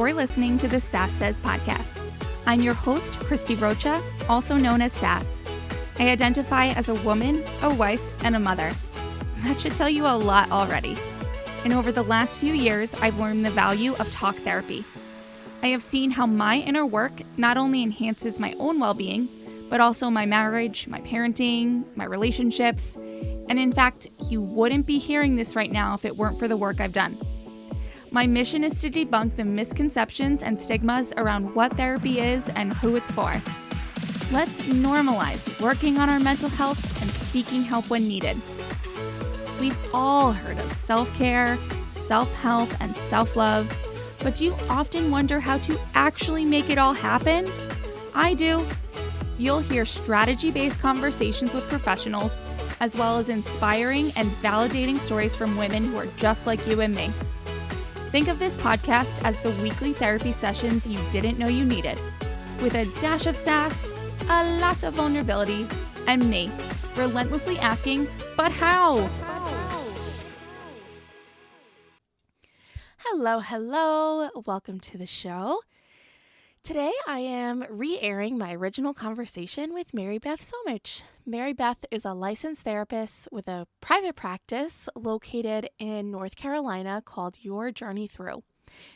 You're listening to the Sass Says podcast. I'm your host, Christie Rocha, also known as Sass. I identify as a woman, a wife, and a mother. That should tell you a lot already. And over the last few years, I've learned the value of talk therapy. I have seen how my inner work not only enhances my own well-being, but also my marriage, my parenting, my relationships. And in fact, you wouldn't be hearing this right now if it weren't for the work I've done. My mission is to debunk the misconceptions and stigmas around what therapy is and who it's for. Let's normalize working on our mental health and seeking help when needed. We've all heard of self-care, self-help, and self-love, but do you often wonder how to actually make it all happen? I do. You'll hear strategy-based conversations with professionals, as well as inspiring and validating stories from women who are just like you and me. Think of this podcast as the weekly therapy sessions you didn't know you needed, with a dash of sass, a lot of vulnerability, and me, relentlessly asking, but how? Hello. Welcome to the show. Today I am re-airing my original conversation with Beth Somich. Beth is a licensed therapist with a private practice located in North Carolina called Your Journey Through.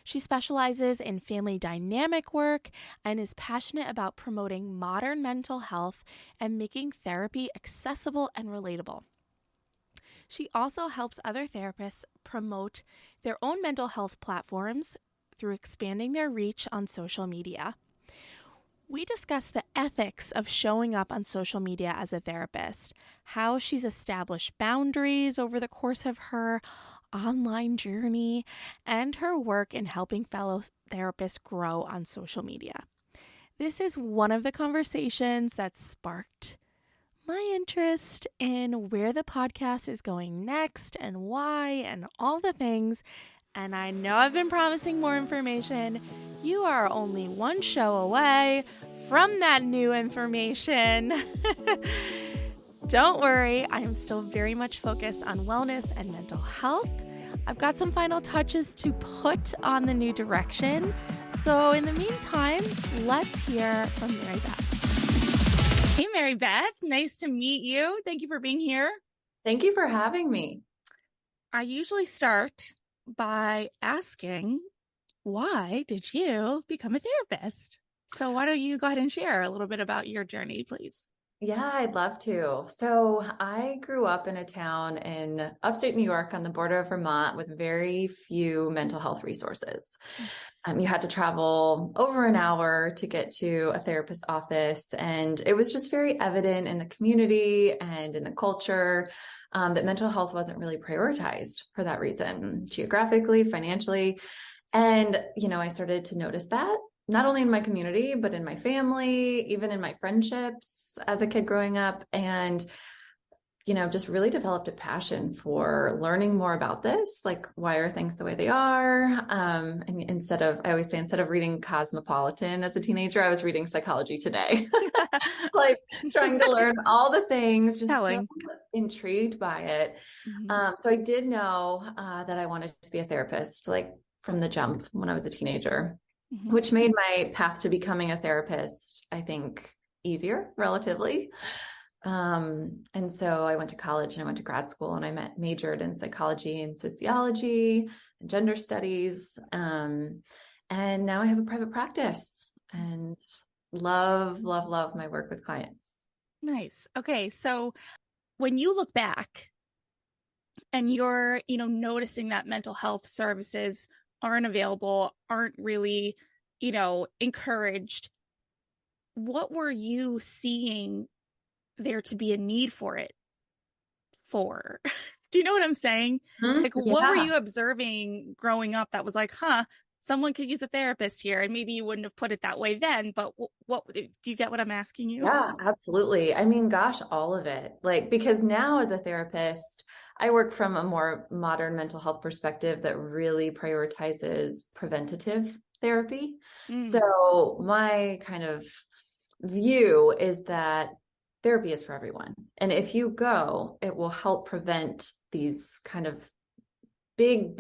She specializes in family dynamic work and is passionate about promoting modern mental health and making therapy accessible and relatable. She also helps other therapists promote their own mental health platforms through expanding their reach on social media. We discuss the ethics of showing up on social media as a therapist, how she's established boundaries over the course of her online journey, and her work in helping fellow therapists grow on social media. This is one of the conversations that sparked my interest in where the podcast is going next and why and all the things. And I know I've been promising more information. You are only one show away from that new information. Don't worry, I am still very much focused on wellness and mental health. I've got some final touches to put on the new direction. So in the meantime, let's hear from Beth. Hey, Beth, nice to meet you. Thank you for being here. Thank you for having me. I usually start by asking, why did you become a therapist? So why don't you go ahead and share a little bit about your journey, please? Yeah, I'd love to. So I grew up in a town in upstate New York on the border of Vermont with very few mental health resources. You had to travel over an hour to get to a therapist's office. And it was just very evident in the community and in the culture that mental health wasn't really prioritized for that reason, geographically, financially. And, I started to notice that not only in my community, but in my family, even in my friendships as a kid growing up. And just really developed a passion for learning more about this, like why are things the way they are? And I always say, instead of reading Cosmopolitan as a teenager, I was reading Psychology Today, like trying to learn all the things, just so intrigued by it. So I did know that I wanted to be a therapist, like from the jump when I was a teenager, which made my path to becoming a therapist, I think, easier relatively. And so I went to college and I went to grad school and I majored in psychology and sociology and gender studies. And now I have a private practice and love my work with clients. Nice. Okay. So when you look back and you're, noticing that mental health services aren't available, aren't really, encouraged, what were you seeing there to be a need for it for? Do you know what I'm saying? What were you observing growing up that was like, someone could use a therapist here? And maybe you wouldn't have put it that way then, but what do you get what I'm asking you? Yeah, absolutely. I mean, gosh, all of it. Because now as a therapist, I work from a more modern mental health perspective that really prioritizes preventative therapy. So my kind of view is that therapy is for everyone. And if you go, it will help prevent these kind of big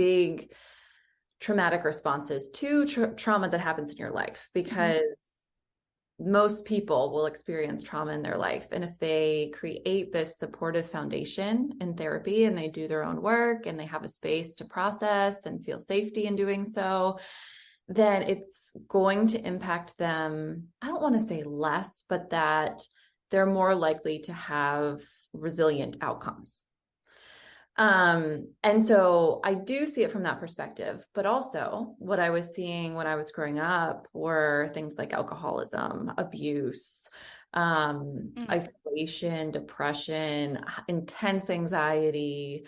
traumatic responses to trauma that happens in your life, because most people will experience trauma in their life. And if they create this supportive foundation in therapy and they do their own work and they have a space to process and feel safety in doing so, then it's going to impact them. I don't want to say less, but that they're more likely to have resilient outcomes. And so I do see it from that perspective, but also what I was seeing when I was growing up were things like alcoholism, abuse, isolation, depression, intense anxiety,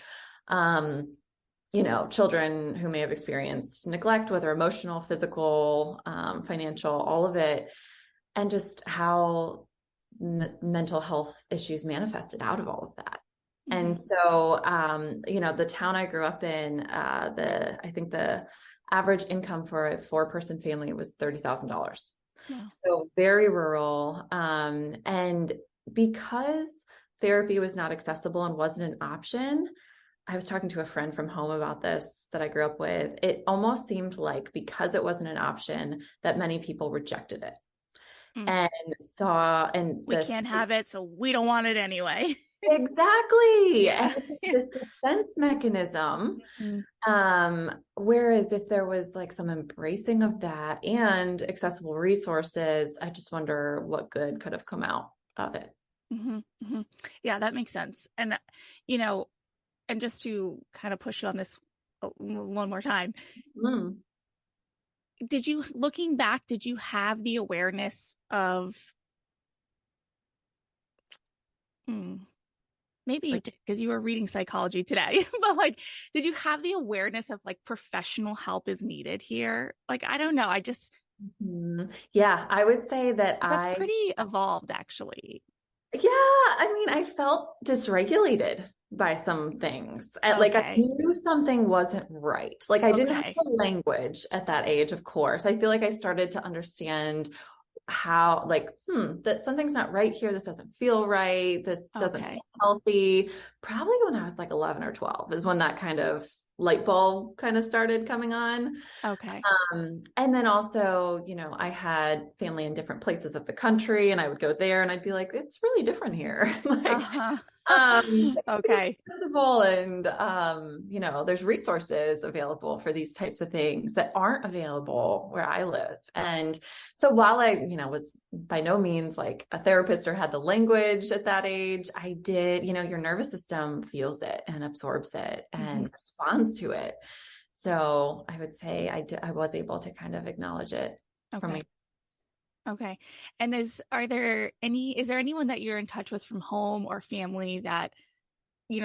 children who may have experienced neglect, whether emotional, physical, financial, all of it, and just how mental health issues manifested out of all of that. And so, the town I grew up in, I think the average income for a 4-person family was $30,000. Wow. So very rural. And because therapy was not accessible and wasn't an option, I was talking to a friend from home about this that I grew up with. It almost seemed like because it wasn't an option that many people rejected it and we can't have it, so we don't want it anyway. Exactly. Yeah. And this defense mechanism. Whereas if there was like some embracing of that and accessible resources, I just wonder what good could have come out of it. Yeah, that makes sense. And, and just to kind of push you on this one more time, looking back, did you have the awareness of, maybe you did because you were reading psychology today, but like, did you have the awareness of like professional help is needed here? Like, I don't know. I just, yeah, I would say that that's pretty evolved actually. Yeah. I mean, I felt dysregulated by some things. Like I knew something wasn't right. Like I didn't have the language at that age, of course. I feel like I started to understand how that something's not right here. This doesn't feel right. This doesn't feel healthy. Probably when I was like 11 or 12 is when that kind of light bulb kind of started coming on. And then also, I had family in different places of the country and I would go there and I'd be like, it's really different here. Accessible and, there's resources available for these types of things that aren't available where I live. And so while I, was by no means like a therapist or had the language at that age, I did, your nervous system feels it and absorbs it and responds to it. So I would say I was able to kind of acknowledge it for me. Okay. And is there anyone that you're in touch with from home or family that,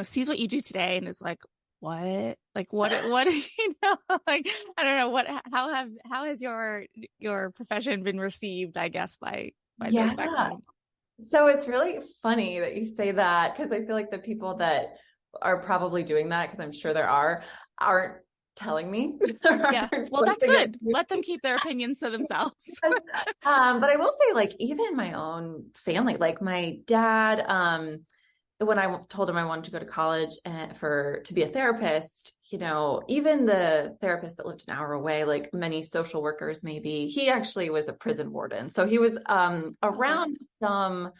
sees what you do today and is like, what? Like, what, like, I don't know how has your profession been received, I guess, by those back home? So it's really funny that you say that, because I feel like the people that are probably doing that, because I'm sure there aren't telling me. Yeah. Well, that's good. Let them keep their opinions to themselves. But I will say, like, even my own family, like my dad, when I told him I wanted to go to college to be a therapist, even the therapist that lived an hour away, like many social workers, maybe he actually was a prison warden. So he was around some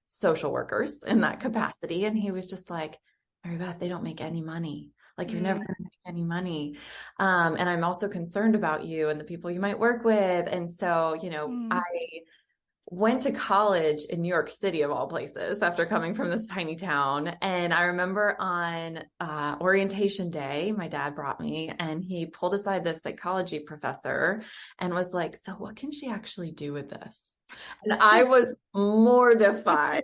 social workers in that capacity. And he was just like, Mary Beth, they don't make any money. Like you're never going to make any money. And I'm also concerned about you and the people you might work with. And so, I went to college in New York City of all places after coming from this tiny town. And I remember on orientation day, my dad brought me and he pulled aside this psychology professor and was like, so what can she actually do with this? And I was mortified.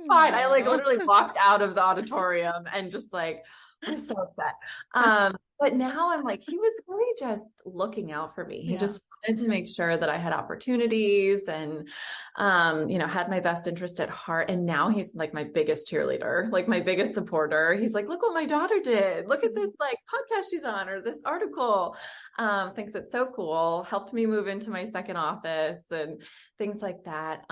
Fine. I literally walked out of the auditorium and just I was so upset. But now I'm like, he was really just looking out for me. He just wanted to make sure that I had opportunities and, had my best interest at heart. And now he's like my biggest cheerleader, like my biggest supporter. He's like, look what my daughter did. Look at this podcast she's on, or this article. Thinks it's so cool. Helped me move into my second office and things like that.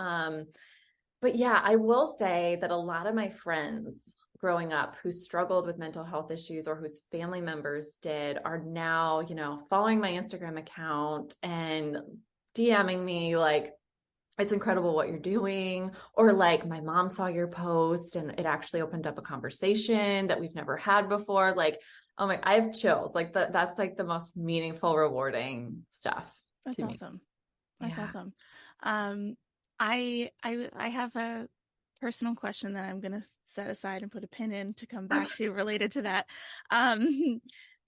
But yeah, I will say that a lot of my friends growing up who struggled with mental health issues or whose family members did are now, following my Instagram account and DMing me like, it's incredible what you're doing. Or like, my mom saw your post and it actually opened up a conversation that we've never had before. Like, oh my, I have chills. Like that's like the most meaningful, rewarding stuff to me. Awesome. That's awesome. I have a personal question that I'm going to set aside and put a pin in to come back to related to that.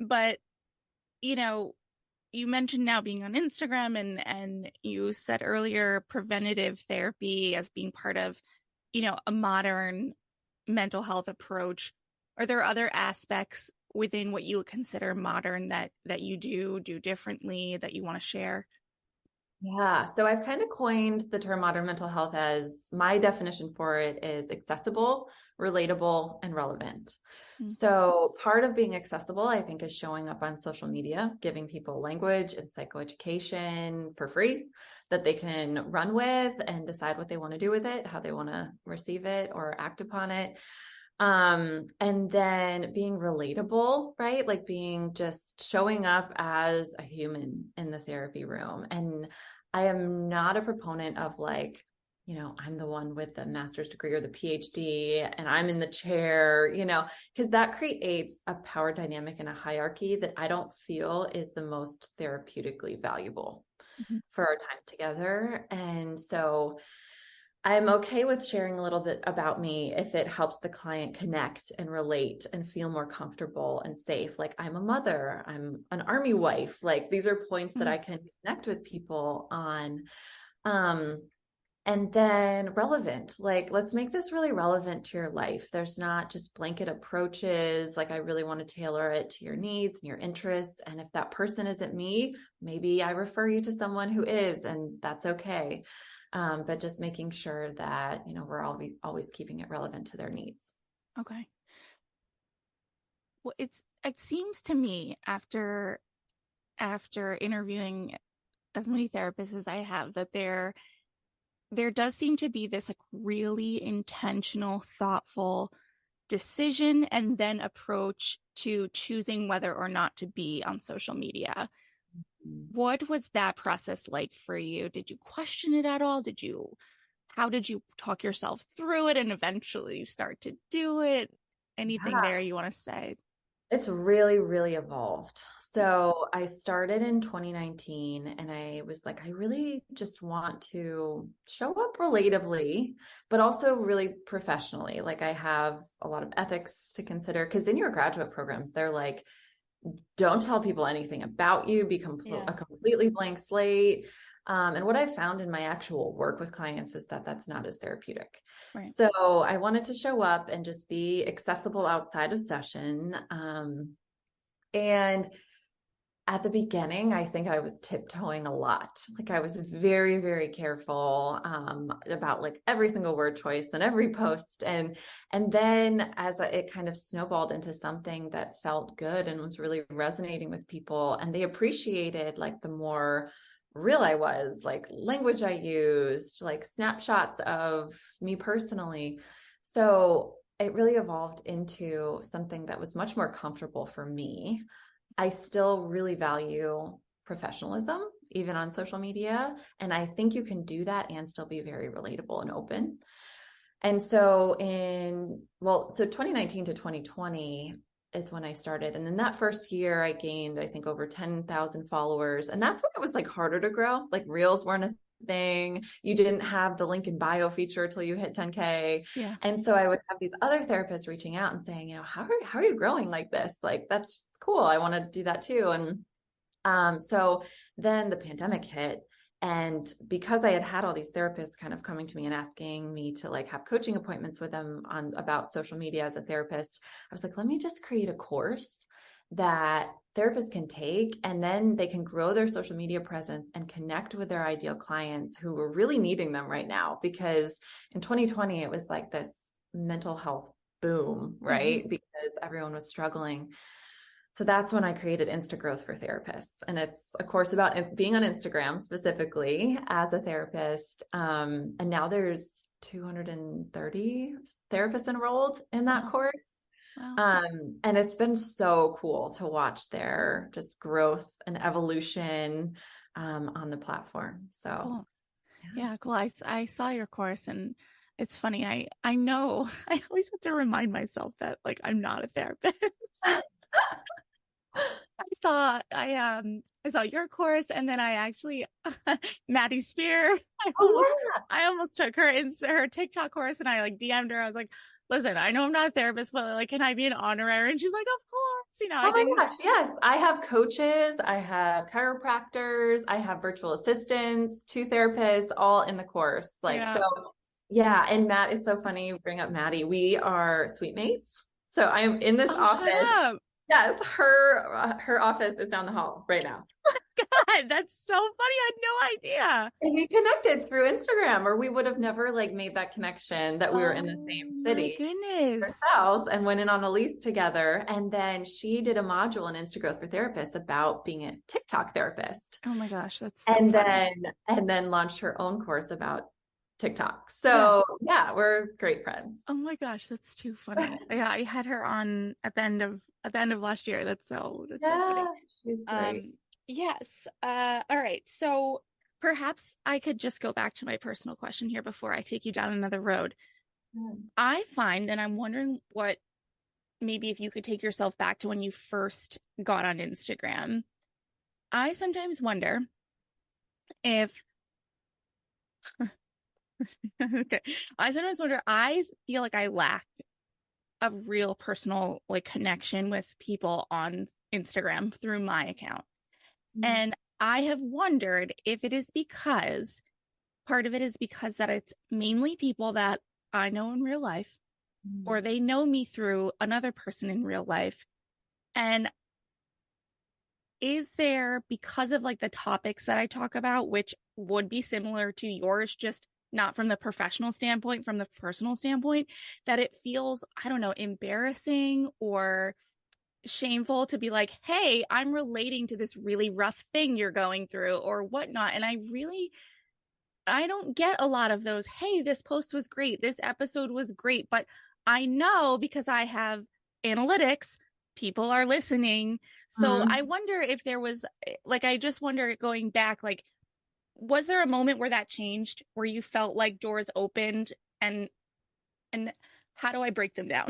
But, you mentioned now being on Instagram and you said earlier preventative therapy as being part of, a modern mental health approach. Are there other aspects within what you would consider modern that you do differently that you want to share? Yeah. So I've kind of coined the term modern mental health as my definition for it is accessible, relatable, and relevant. Mm-hmm. So part of being accessible, I think, is showing up on social media, giving people language and psychoeducation for free that they can run with and decide what they want to do with it, how they want to receive it or act upon it. And then being relatable, right? Like being just showing up as a human in the therapy room. And I am not a proponent of like, I'm the one with the master's degree or the PhD and I'm in the chair, because that creates a power dynamic and a hierarchy that I don't feel is the most therapeutically valuable for our time together. And so I'm okay with sharing a little bit about me if it helps the client connect and relate and feel more comfortable and safe. Like, I'm a mother, I'm an Army wife. Like, these are points that I can connect with people on. And then relevant, like, let's make this really relevant to your life. There's not just blanket approaches. Like, I really want to tailor it to your needs and your interests. And if that person isn't me, maybe I refer you to someone who is, and that's okay. But just making sure that, we're always keeping it relevant to their needs. Okay. Well, it seems to me after interviewing as many therapists as I have, that there does seem to be this like really intentional, thoughtful decision and then approach to choosing whether or not to be on social media. What was that process like for you? Did you question it at all? How did you talk yourself through it and eventually start to do it? Anything there you want to say? It's really, really evolved. So I started in 2019 and I was like, I really just want to show up relatably, but also really professionally. Like, I have a lot of ethics to consider, because in your graduate programs, they're like, don't tell people anything about you, be a completely blank slate. And what I found in my actual work with clients is that that's not as therapeutic. Right. So I wanted to show up and just be accessible outside of session. And at the beginning, I think I was tiptoeing a lot. Like, I was very, very careful about like every single word choice and every post. And then as it kind of snowballed into something that felt good and was really resonating with people, and they appreciated like the more real I was, like language I used, like snapshots of me personally. So it really evolved into something that was much more comfortable for me. I still really value professionalism, even on social media. And I think you can do that and still be very relatable and open. And so 2019 to 2020 is when I started. And then that first year I gained, I think, over 10,000 followers. And that's when it was like harder to grow. Like, reels weren't a thing. You didn't have the link in bio feature till you hit 10K. Yeah. And so I would have these other therapists reaching out and saying, how are you growing like this? Like, that's cool. I want to do that too. And so then the pandemic hit. And because I had all these therapists kind of coming to me and asking me to like have coaching appointments with them about social media as a therapist, I was like, let me just create a course that therapists can take, and then they can grow their social media presence and connect with their ideal clients who were really needing them right now. Because in 2020, it was like this mental health boom, right? Mm-hmm. Because everyone was struggling. So that's when I created Insta Growth for Therapists. And it's a course about being on Instagram specifically as a therapist. And now there's 230 therapists enrolled in that course. Wow. And it's been so cool to watch their just growth and evolution on the platform. So Cool. Yeah, cool. I saw your course, and it's funny. I know I always have to remind myself that like I'm not a therapist. I saw your course, and then I actually Maddie Spear. I almost took her TikTok course, and I like DM'd her. I was like, listen, I know I'm not a therapist, but like, can I be an honorary? And she's like, of course. You know, oh my gosh, yes. I have coaches, I have chiropractors, I have virtual assistants, 2 therapists, all in the course. Like, so yeah. And Matt, it's so funny you bring up Maddie. We are suite mates. So I am in this office. Shut up. Yes, her office is down the hall right now. God, that's so funny. I had no idea. And we connected through Instagram, or we would have never like made that connection that we were in the same city. My goodness. Ourselves, and went in on a lease together. And then she did a module in Insta Growth for Therapists about being a TikTok therapist. Oh my gosh, that's so funny. And then launched her own course about TikTok. So yeah, we're great friends. Oh my gosh, that's too funny. Yeah, I had her on at the end of last year. That's so funny. She's great. Yes. All right. So perhaps I could just go back to my personal question here before I take you down another road. I find, and I'm wondering what, maybe if you could take yourself back to when you first got on Instagram. I sometimes wonder if okay. I sometimes wonder, I feel like I lack a real personal like connection with people on Instagram through my account. And I have wondered if it is because part of it is because that it's mainly people that I know in real life, or they know me through another person in real life. And is there, because of like the topics that I talk about, which would be similar to yours, just not from the professional standpoint, from the personal standpoint, that it feels, I don't know, embarrassing or shameful to be like, hey, I'm relating to this really rough thing you're going through or whatnot. And I don't get a lot of those, hey, this post was great, this episode was great, but I know because I have analytics, people are listening. So I wonder if there was, like, I just wonder going back, like, was there a moment where that changed, where you felt like doors opened, and how do I break them down?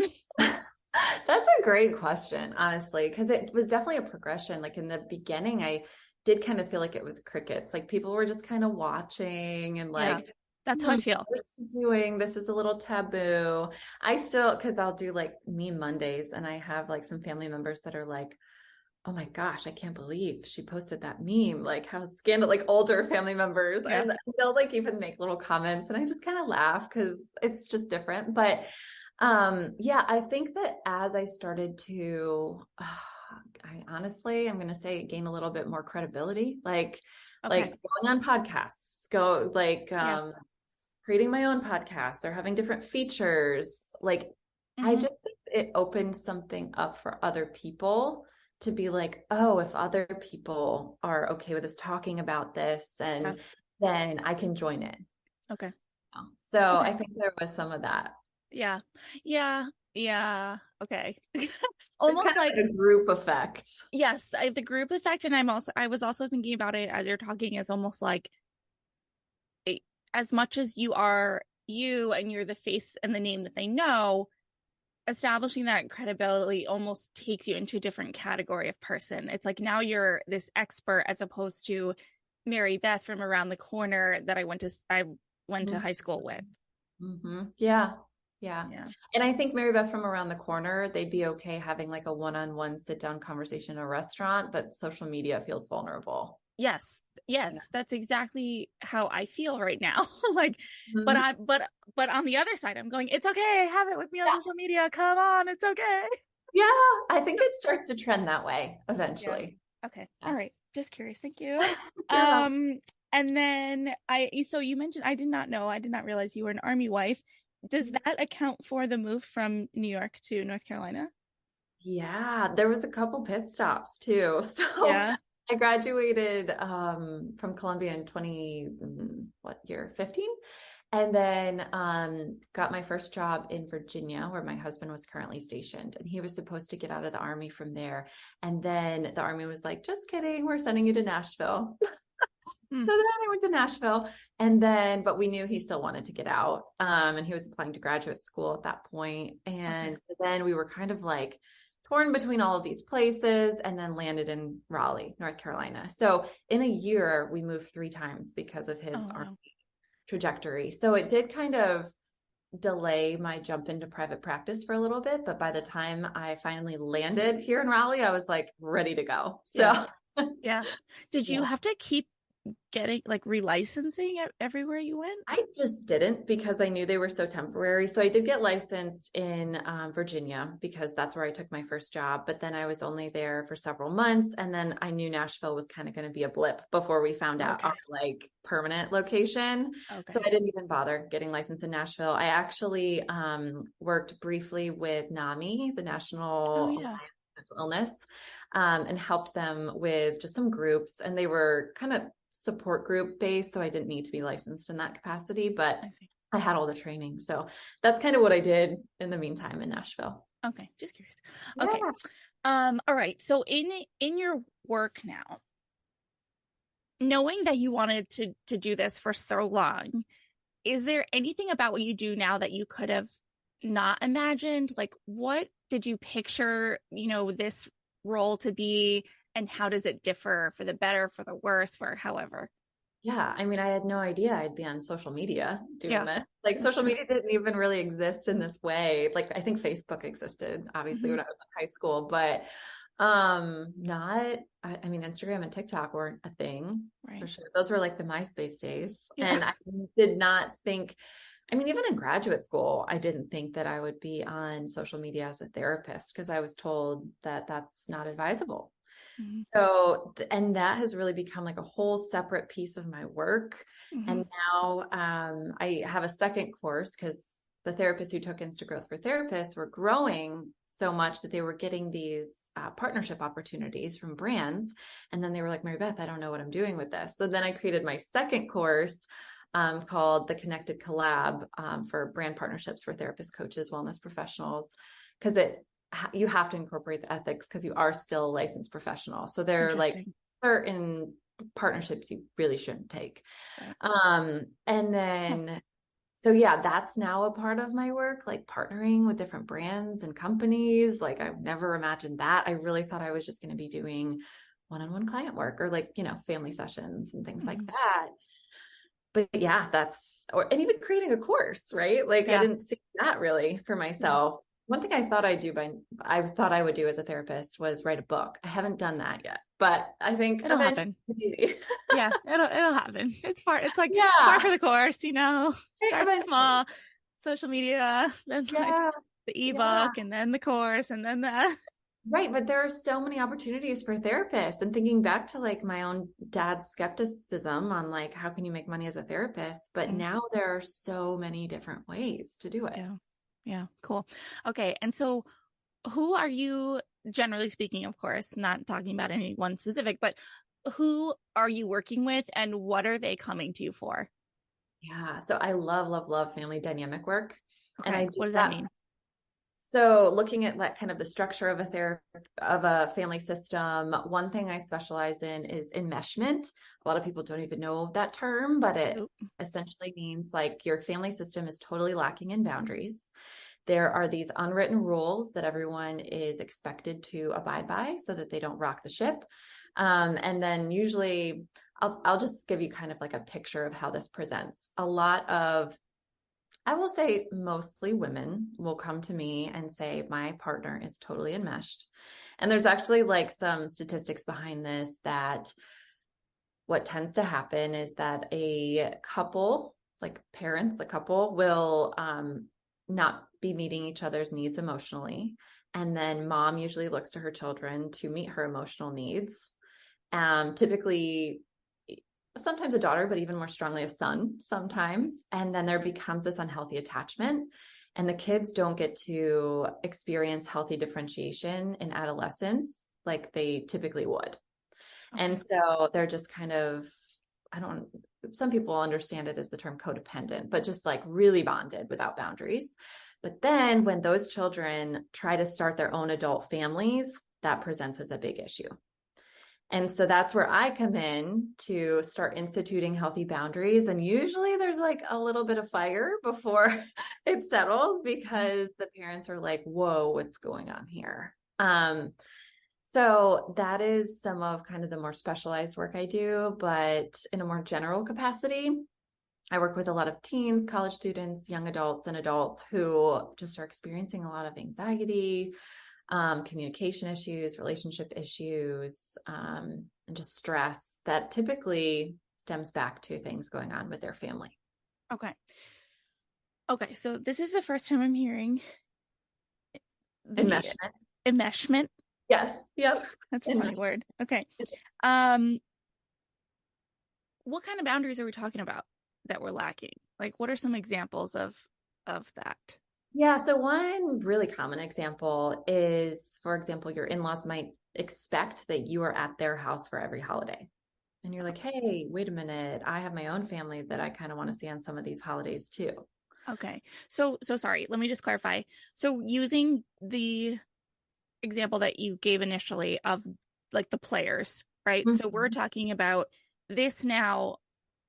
That's a great question, honestly, because it was definitely a progression. Like in the beginning, I did kind of feel like it was crickets. Like people were just kind of watching and like, that's how I feel. What are you doing? This is a little taboo. I still, because I'll do like Meme Mondays, and I have like some family members that are like, oh my gosh, I can't believe she posted that meme. Like how scandal, like older family members. And they'll like even make little comments, and I just kind of laugh because it's just different. But I think that as I started to, I'm going to say gain a little bit more credibility, like going on podcasts, creating my own podcast or having different features. Like I just think it opened something up for other people to be like, oh, if other people are okay with us talking about this, and then I can join in. Okay. So I think there was some of that. Yeah. Okay. Almost like a group effect. Yes, the group effect. And I was also thinking about it as you're talking, as almost like as much as you are you and you're the face and the name that they know, establishing that credibility almost takes you into a different category of person. It's like now you're this expert as opposed to Mary Beth from around the corner that I went to high school with. Yeah. And I think Mary Beth from around the corner, they'd be okay having like a one-on-one sit-down conversation in a restaurant, but social media feels vulnerable. Yes, that's exactly how I feel right now. Like, but on the other side, I'm going, it's okay. Have it with me on social media. Come on. It's okay. Yeah. I think it starts to trend that way eventually. Yeah. Okay. All right. Just curious. Thank you. And then so you mentioned, I did not realize you were an Army wife. Does that account for the move from New York to North Carolina? Yeah, there was a couple pit stops too. So Yeah. I graduated from Columbia in what year? 15. And then got my first job in Virginia, where my husband was currently stationed. And he was supposed to get out of the Army from there. And then the Army was like, just kidding, we're sending you to Nashville. So Hmm. then I went to Nashville, but we knew he still wanted to get out. And he was applying to graduate school at that point. Okay. And then we were kind of like torn between all of these places, and then landed in Raleigh, North Carolina. So in a year, we moved 3 times because of his Oh, Army wow. trajectory. So it did kind of delay my jump into private practice for a little bit. But by the time I finally landed here in Raleigh, I was like ready to go. Yeah. So Yeah. Did you yeah. have to keep getting like relicensing everywhere you went? I just didn't, because I knew they were so temporary. So I did get licensed in Virginia, because that's where I took my first job. But then I was only there for several months. And then I knew Nashville was kind of going to be a blip before we found out Okay. our like permanent location. Okay. So I didn't even bother getting licensed in Nashville. I actually worked briefly with NAMI, the Oh, National Alliance yeah. on Mental Illness, and helped them with just some groups. And they were kind of support group based, so I didn't need to be licensed in that capacity, but I see. I had all the training. So that's kind of what I did in the meantime in Nashville. Okay. Just curious. Yeah. Okay. All right. So in your work now, knowing that you wanted to do this for so long, is there anything about what you do now that you could have not imagined? Like, what did you picture, this role to be, and how does it differ for the better, for the worse, for however? Yeah. I mean, I had no idea I'd be on social media doing Yeah, this. Like, that's social true. media didn't even really exist in this way. Like, I think Facebook existed, obviously, Hmm. when I was in high school, but not, I mean, Instagram and TikTok weren't a thing for Right. sure. Those were like the MySpace days. Yeah. And I did not think, I mean, even in graduate school, I didn't think that I would be on social media as a therapist, because I was told that that's not advisable. Hmm. So, and that has really become like a whole separate piece of my work. Hmm. And now I have a second course, because the therapists who took Insta Growth for Therapists were growing so much that they were getting these partnership opportunities from brands. And then they were like, Mary Beth, I don't know what I'm doing with this. So then I created my second course called the Connected Collab for brand partnerships for therapists, coaches, wellness professionals, because you have to incorporate the ethics, because you are still a licensed professional. So they're like Interesting. certain partnerships you really shouldn't take. Right. And Huh. then, so yeah, that's now a part of my work, like partnering with different brands and companies. Like, I've never imagined that. I really thought I was just going to be doing one-on-one client work, or like, family sessions and things like Hmm. that. But yeah, and even creating a course, right? Like, I Yeah. didn't see that really for Yeah. myself. One thing I thought I would do as a therapist was write a book. I haven't done that yet, but I think It'll eventually happen. maybe. Yeah, it'll happen. It's part. It's like par Yeah, for the course. Start eventually. small, social media, then like Yeah, the yeah. ebook, and then the course, and then the. Right. But there are so many opportunities for therapists, and thinking back to like my own dad's skepticism on like, how can you make money as a therapist? But Mm. now there are so many different ways to do it. Yeah. Yeah. Cool. Okay. And so, who are you, generally speaking, of course, not talking about anyone specific, but who are you working with, and what are they coming to you for? Yeah. So I love, love, love family dynamic work. And I Okay. do What does that that. mean? So looking at like kind of the structure of a family system, one thing I specialize in is enmeshment. A lot of people don't even know that term, but it Nope. essentially means like your family system is totally lacking in boundaries. There are these unwritten rules that everyone is expected to abide by so that they don't rock the ship. And then usually I'll just give you kind of like a picture of how this presents. I will say mostly women will come to me and say, my partner is totally enmeshed. And there's actually like some statistics behind this, that what tends to happen is that a couple, like parents, a couple will not be meeting each other's needs emotionally. And then mom usually looks to her children to meet her emotional needs. Typically, sometimes a daughter, but even more strongly a son sometimes. And then there becomes this unhealthy attachment. And the kids don't get to experience healthy differentiation in adolescence like they typically would. Okay. And so they're just kind of, some people understand it as the term codependent, but just like really bonded without boundaries. But then when those children try to start their own adult families, that presents as a big issue. And so that's where I come in to start instituting healthy boundaries. And usually there's like a little bit of fire before it settles because the parents are like, whoa, what's going on here? So that is some of kind of the more specialized work I do, but in a more general capacity, I work with a lot of teens, college students, young adults, and adults who just are experiencing a lot of anxiety, communication issues, relationship issues, and just stress that typically stems back to things going on with their family. Okay. Okay. So this is the first time I'm hearing Enmeshment. Enmeshment. Yes. Yep. That's a funny word. Okay. What kind of boundaries are we talking about that we're lacking? Like, what are some examples of that? Yeah. So one really common example is, for example, your in-laws might expect that you are at their house for every holiday. And you're like, hey, wait a minute. I have my own family that I kind of want to see on some of these holidays too. Okay. So sorry. Let me just clarify. So using the example that you gave initially of like the players, right? Mm-hmm. So we're talking about this now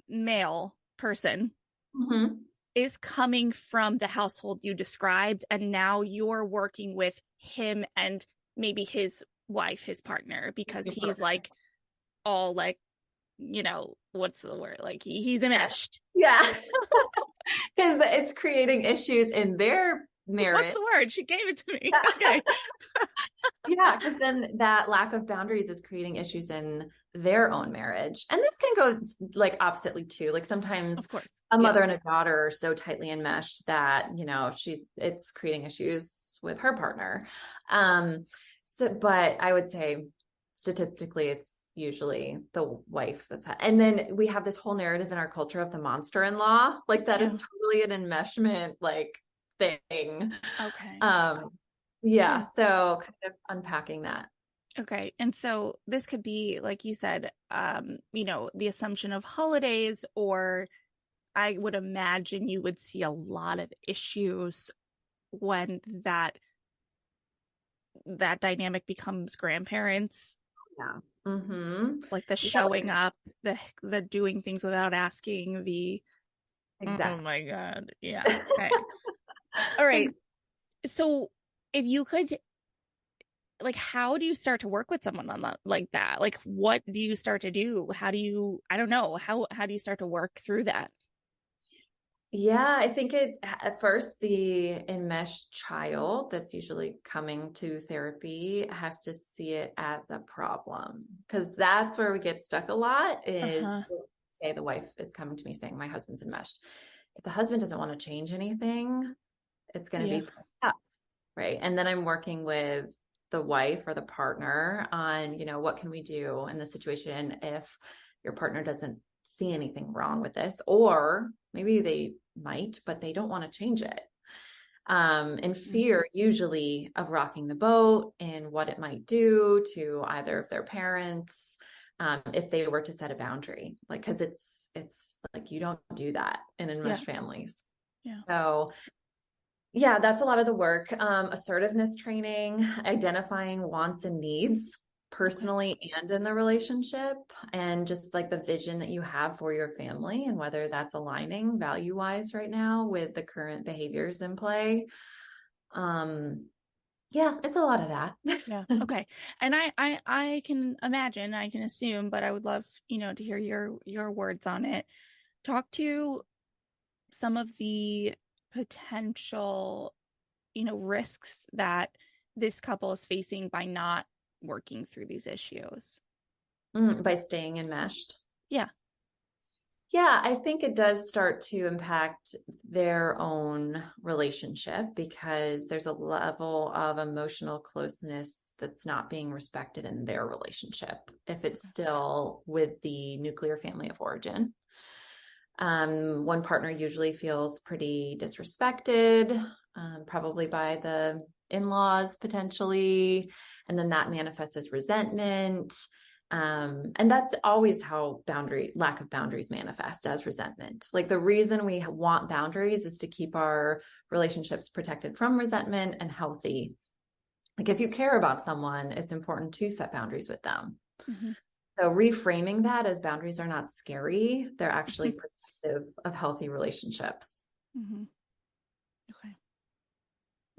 male person Mm-hmm. is coming from the household you described, and now you're working with him and maybe his wife, his partner, because he's like all like, what's the word? Like he's enmeshed. Yeah. Because it's creating issues in their marriage. What's the word? She gave it to me. Okay. Yeah, because then that lack of boundaries is creating issues in their own marriage. And this can go like oppositely too. Like sometimes Of course. a mother and a daughter are so tightly enmeshed that, it's creating issues with her partner. But I would say statistically, it's usually the wife and then we have this whole narrative in our culture of the monster-in-law. Like that is totally an enmeshment like thing. Okay. Yeah. So kind of unpacking that. Okay. And so this could be, like you said, the assumption of holidays, or I would imagine you would see a lot of issues when that dynamic becomes grandparents. Yeah. Mm-hmm. Like the showing up, the doing things without asking, Exactly. Oh my God. Yeah. Okay. All right. So if you could, like, how do you start to work with someone on that, like that? Like, what do you start to do? How do you, I don't know, how do you start to work through that? Yeah, I think at first the enmeshed child that's usually coming to therapy has to see it as a problem, because that's where we get stuck a lot is say the wife is coming to me saying my husband's enmeshed. If the husband doesn't want to change anything, it's going to be tough, right? And then I'm working with the wife or the partner on, what can we do in this situation if your partner doesn't see anything wrong with this, or maybe they might, but they don't want to change it. In fear, usually, of rocking the boat and what it might do to either of their parents, if they were to set a boundary, like, because it's like you don't do that in enmeshed families. Yeah. So yeah, that's a lot of the work. Assertiveness training, identifying wants and needs personally and in the relationship, and just like the vision that you have for your family and whether that's aligning value wise right now with the current behaviors in play. Yeah, it's a lot of that. Yeah. Okay. And I can imagine, I can assume, but I would love, to hear your words on it. Talk to some of the potential, risks that this couple is facing by not working through these issues. By staying enmeshed. Yeah. Yeah, I think it does start to impact their own relationship because there's a level of emotional closeness that's not being respected in their relationship if it's still with the nuclear family of origin. One partner usually feels pretty disrespected, probably by the in-laws potentially, and then that manifests as resentment. And that's always how lack of boundaries manifest, as resentment. Like, the reason we want boundaries is to keep our relationships protected from resentment and healthy. Like, if you care about someone, it's important to set boundaries with them. Mm-hmm. So reframing that as boundaries are not scary, they're actually protective of healthy relationships. Mm-hmm.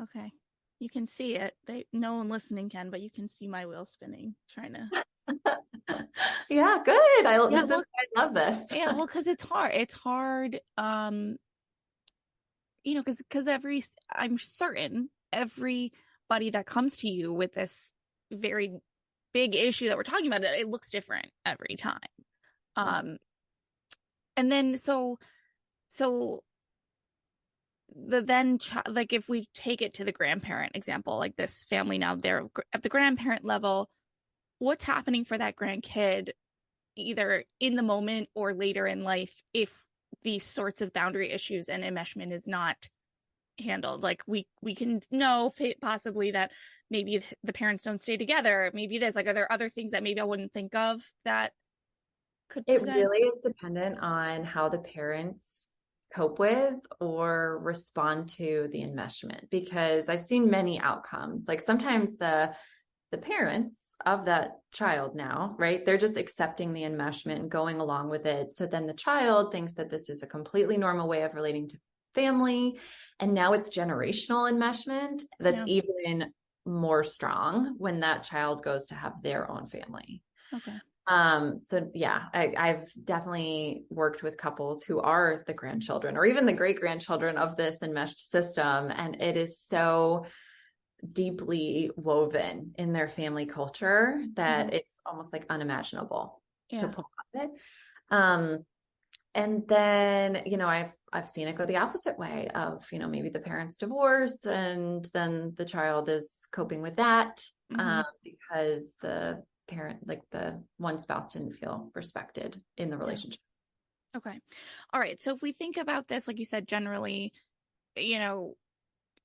Okay. You can see it. No one listening can, but you can see my wheel spinning, trying to. Yeah, good. I love this. Yeah, well, because it's hard. It's hard, because I'm certain everybody that comes to you with this very big issue that we're talking about, it looks different every time. And then so like, if we take it to the grandparent example, like this family now, they're at the grandparent level, what's happening for that grandkid either in the moment or later in life if these sorts of boundary issues and enmeshment is not handled? Like, we can know possibly that maybe the parents don't stay together, maybe there's like, are there other things that maybe I wouldn't think of that could present? It really is dependent on how the parents cope with or respond to the enmeshment, because I've seen many outcomes. Like, sometimes the parents of that child now, right, they're just accepting the enmeshment and going along with it. So then the child thinks that this is a completely normal way of relating to family. And now it's generational enmeshment that's even more strong when that child goes to have their own family. Okay. So yeah, I've definitely worked with couples who are the grandchildren or even the great grandchildren of this enmeshed system. And it is so deeply woven in their family culture that it's almost like unimaginable to pull out of it. And then, I've seen it go the opposite way of, maybe the parents divorce and then the child is coping with that, because the parent, like the one spouse, didn't feel respected in the relationship. Okay. All right. So if we think about this, like you said, generally,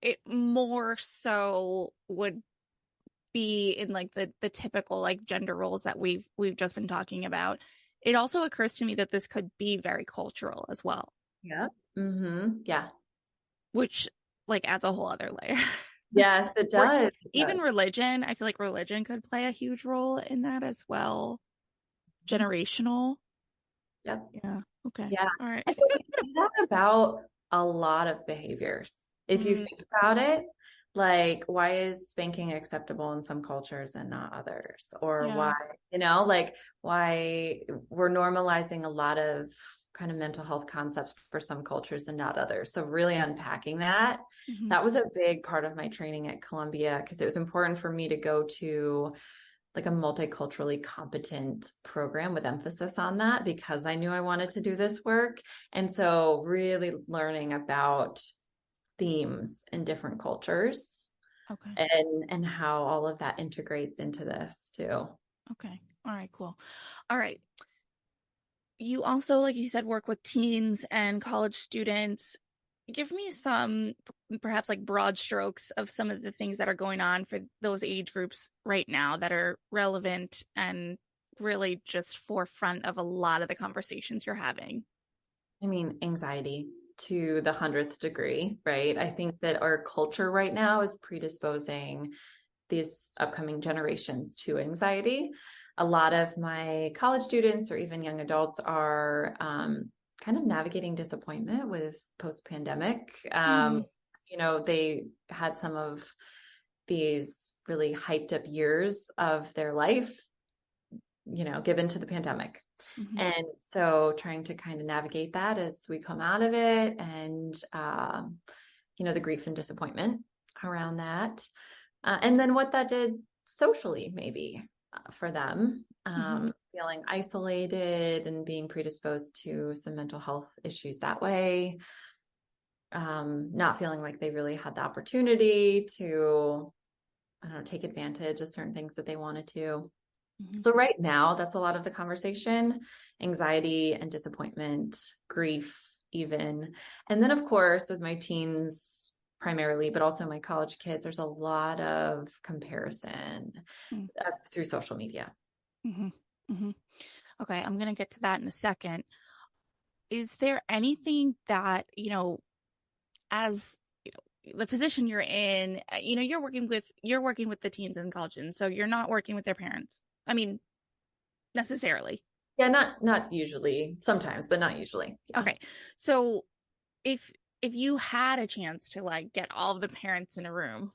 it more so would be in like the typical like gender roles that we've just been talking about. It also occurs to me that this could be very cultural as well. Yeah. Mm-hmm. Yeah. Which like adds a whole other layer. Yes, it does. Even religion. I feel like religion could play a huge role in that as well. Generational. Yep. Yeah. Okay. Yeah. All right. I think we see that about a lot of behaviors. If you think about it, like, why is spanking acceptable in some cultures and not others? Or why, why we're normalizing a lot of kind of mental health concepts for some cultures and not others. So really unpacking that, that was a big part of my training at Columbia, because it was important for me to go to like a multiculturally competent program with emphasis on that, because I knew I wanted to do this work. And so really learning about themes in different cultures, and how all of that integrates into this too. Okay. All right, cool. All right. You also, like you said, work with teens and college students. Give me some, perhaps like broad strokes of some of the things that are going on for those age groups right now that are relevant and really just forefront of a lot of the conversations you're having. I mean, anxiety to the 100th degree, right? I think that our culture right now is predisposing these upcoming generations to anxiety. A lot of my college students or even young adults are kind of navigating disappointment with post-pandemic. They had some of these really hyped up years of their life, given to the pandemic. And so trying to kind of navigate that as we come out of it, and, the grief and disappointment around that. And then what that did socially, maybe for them, feeling isolated and being predisposed to some mental health issues that way. Not feeling like they really had the opportunity to, take advantage of certain things that they wanted to. Mm-hmm. So right now, that's a lot of the conversation, anxiety and disappointment, grief, even. And then, of course, with my teens primarily, but also my college kids, there's a lot of comparison through social media. Mm-hmm. Mm-hmm. Okay, I'm going to get to that in a second. Is there anything that, as the position you're in, you're working with the teens and college, and so you're not working with their parents. I mean, necessarily. Yeah, not usually. Sometimes, but not usually. Yeah. Okay. So if you had a chance to like get all of the parents in a room,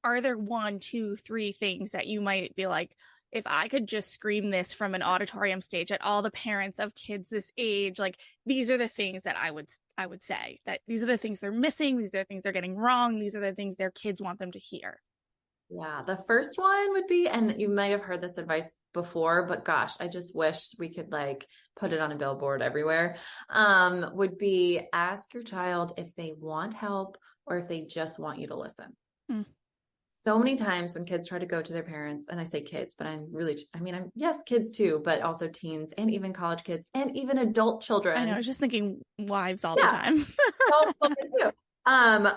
are there 1, 2, 3 things that you might be like, if I could just scream this from an auditorium stage at all the parents of kids this age, like these are the things that I would say, that these are the things they're missing, these are the things they're getting wrong, these are the things their kids want them to hear? Yeah, the first one would be, and you might have heard this advice before, but gosh, I just wish we could like put it on a billboard everywhere, would be ask your child if they want help or if they just want you to listen. So many times when kids try to go to their parents, and I say kids, but I'm yes, kids too, but also teens and even college kids and even adult children. I know, I was just thinking wives all the time.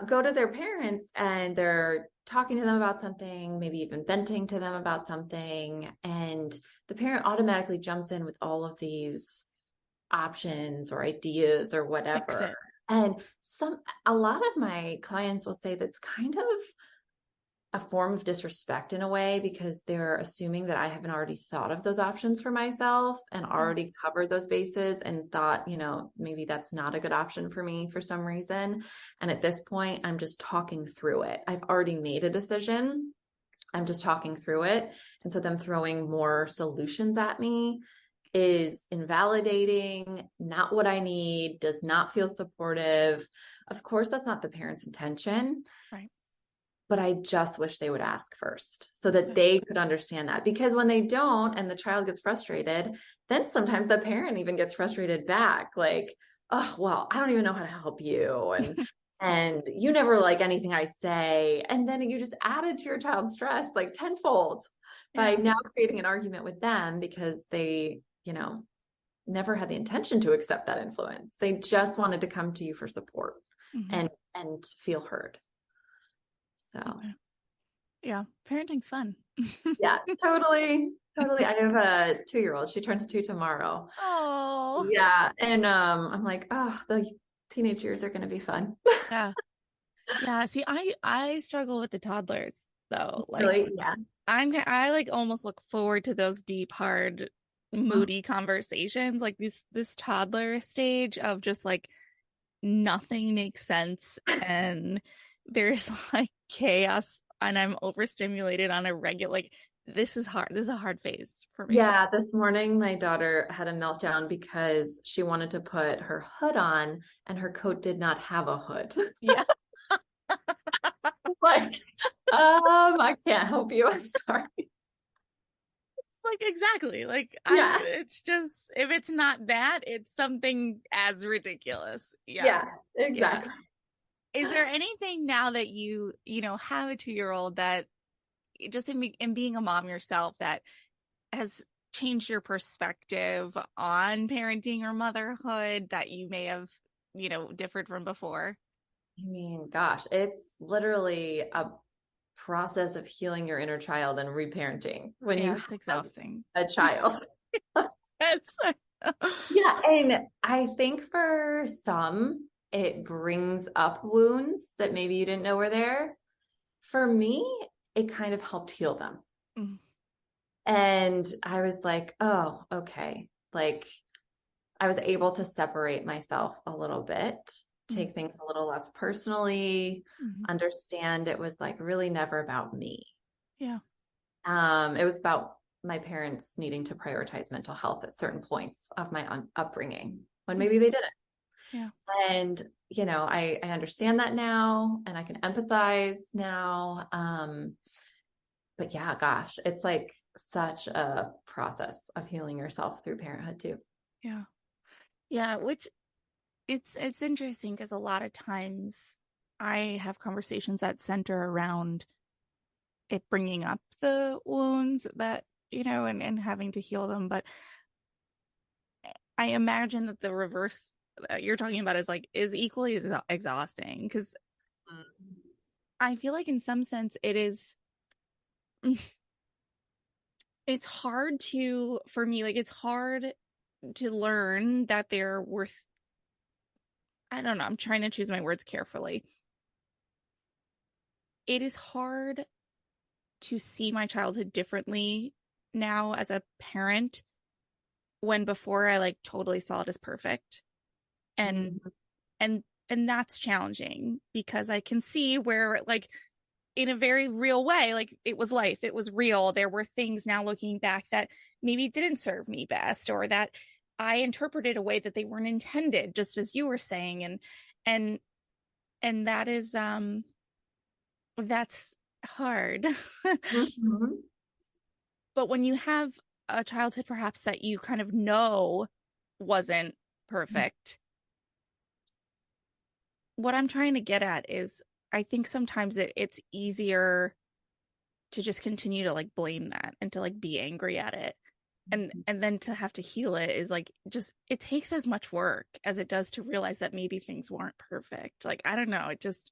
Go to their parents and they're talking to them about something, maybe even venting to them about something. And the parent automatically jumps in with all of these options or ideas or whatever. And a lot of my clients will say that's kind of a form of disrespect in a way, because they're assuming that I haven't already thought of those options for myself and already covered those bases and thought, maybe that's not a good option for me for some reason. And at this point, I'm just talking through it. I've already made a decision. I'm just talking through it. And so them throwing more solutions at me is invalidating, not what I need, does not feel supportive. Of course, that's not the parent's intention. Right. But I just wish they would ask first so that they could understand that. Because when they don't and the child gets frustrated, then sometimes the parent even gets frustrated back. Like, oh, well, I don't even know how to help you. And you never like anything I say. And then you just added to your child's stress like tenfold by now creating an argument with them because they, never had the intention to accept that influence. They just wanted to come to you for support and feel heard. So, yeah, parenting's fun. Yeah, totally. I have a 2-year-old. She turns 2 tomorrow. Oh, yeah. And I'm like, oh, the teenage years are going to be fun. Yeah. See, I struggle with the toddlers though. Like, really? Yeah. I like almost look forward to those deep, hard, moody conversations, like this toddler stage of just like nothing makes sense and there's like chaos and I'm overstimulated on a regular, like this is hard. This is a hard phase for me. Yeah. This morning, my daughter had a meltdown because she wanted to put her hood on and her coat did not have a hood. Yeah. Like, I can't help you. I'm sorry. It's like, exactly. Like, it's just, if it's not that, it's something as ridiculous. Yeah, exactly. Yeah. Is there anything now that you have a 2-year-old that just in being a mom yourself that has changed your perspective on parenting or motherhood that you may have, differed from before? I mean, gosh, it's literally a process of healing your inner child and reparenting when it's exhausting. A child. Yeah. And I think for some, it brings up wounds that maybe you didn't know were there. For me, it kind of helped heal them. And I was like, oh, okay. Like I was able to separate myself a little bit, take things a little less personally, understand it was like really never about me. Yeah. It was about my parents needing to prioritize mental health at certain points of my upbringing when maybe they didn't. Yeah. And, I understand that now and I can empathize now. But yeah, gosh, it's like such a process of healing yourself through parenthood too. Yeah. Yeah. Which it's interesting because a lot of times I have conversations that center around it bringing up the wounds that and having to heal them. But I imagine that the reverse that you're talking about is equally as exhausting, because I feel like in some sense it's hard for me, it's hard to learn that they're worth, I don't know, I'm trying to choose my words carefully. It is hard to see my childhood differently now as a parent, when before I totally saw it as perfect. And and that's challenging, because I can see where, in a very real way, it was life, it was real. There were things now looking back that maybe didn't serve me best, or that I interpreted a way that they weren't intended, just as you were saying. And that is that's hard. But when you have a childhood perhaps that you kind of know wasn't perfect, what I'm trying to get at is, I think sometimes it's easier to just continue to blame that, and to be angry at it. And then to have to heal it is just, it takes as much work as it does to realize that maybe things weren't perfect. I don't know. It just.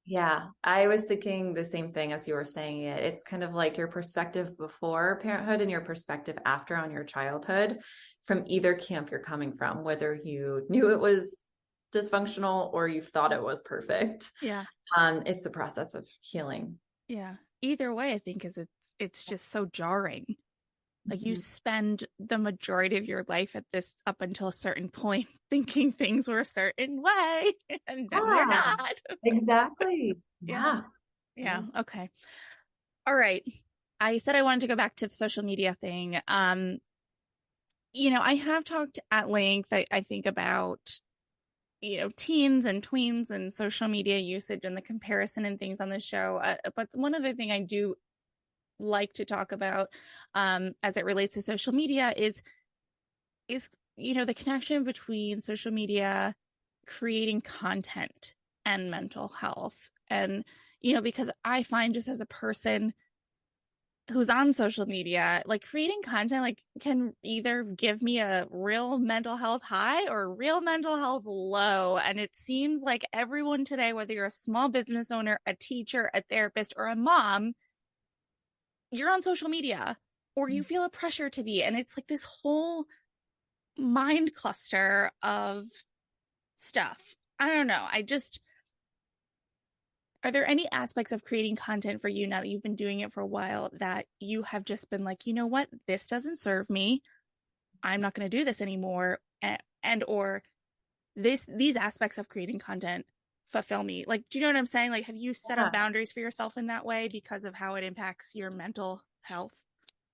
Yeah, I was thinking the same thing as you were saying it. It's kind of like your perspective before parenthood and your perspective after on your childhood, from either camp you're coming from, whether you knew it was dysfunctional or you thought it was perfect. Yeah. It's a process of healing. Yeah. Either way, I think it's just so jarring. You spend the majority of your life up until a certain point thinking things were a certain way, and then they're not. Exactly. Yeah. Okay. All right. I said I wanted to go back to the social media thing. I have talked at length, I think, about, teens and tweens and social media usage and the comparison and things on the show. But one other thing I do like to talk about as it relates to social media is the connection between social media, creating content, and mental health. And because I find, just as a person who's on social media, creating content can either give me a real mental health high or a real mental health low. And it seems like everyone today, whether you're a small business owner, a teacher, a therapist, or a mom, you're on social media, or you feel a pressure to be. And it's this whole mind cluster of stuff. I don't know. Are there any aspects of creating content for you, now that you've been doing it for a while, that you have just been you know what, this doesn't serve me, I'm not going to do this anymore, or these aspects of creating content fulfill me? Do you know what I'm saying? Have you set up boundaries for yourself in that way because of how it impacts your mental health?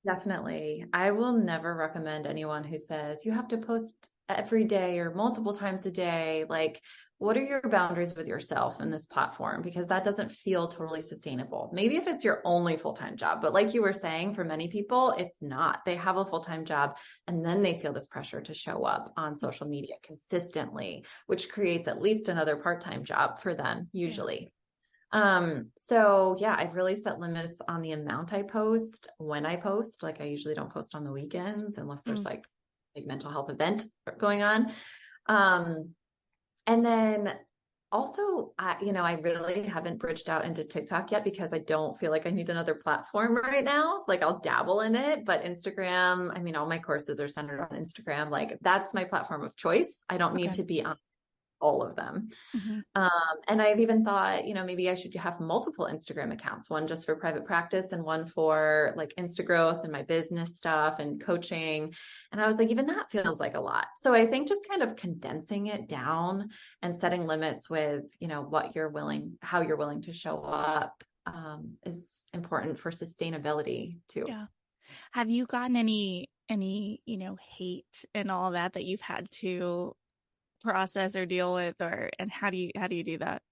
Definitely. I will never recommend anyone who says you have to post every day or multiple times a day. What are your boundaries with yourself in this platform? Because that doesn't feel totally sustainable. Maybe if it's your only full-time job, but like you were saying, for many people, it's not. They have a full-time job, and then they feel this pressure to show up on social media consistently, which creates at least another part-time job for them, usually. So yeah, I've really set limits on the amount I post, when I post. I usually don't post on the weekends unless there's a big mental health event going on. And then also, I really haven't bridged out into TikTok yet, because I don't feel like I need another platform right now. I'll dabble in it, but Instagram, all my courses are centered on Instagram. That's my platform of choice. I don't need to be on all of them. And I've even thought, maybe I should have multiple Instagram accounts, one just for private practice and one for Insta growth and my business stuff and coaching. And I was even that feels like a lot. So I think just kind of condensing it down and setting limits with, how you're willing to show up, is important for sustainability too. Yeah. Have you gotten any, hate and all that you've had to process or deal with, and how do you do that?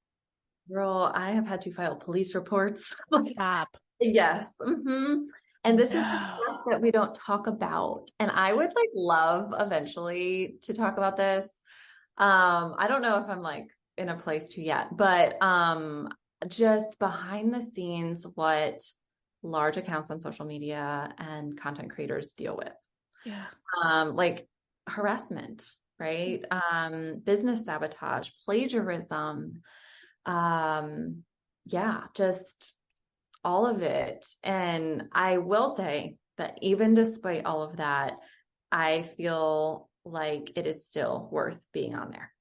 Girl, I have had to file police reports. Stop. Yes. And this is the stuff that we don't talk about. And I would love eventually to talk about this. I don't know if I'm in a place to yet, but just behind the scenes, what large accounts on social media and content creators deal with. Yeah. Like harassment, right? Business sabotage, plagiarism. Just all of it. And I will say that even despite all of that, I feel like it is still worth being on there.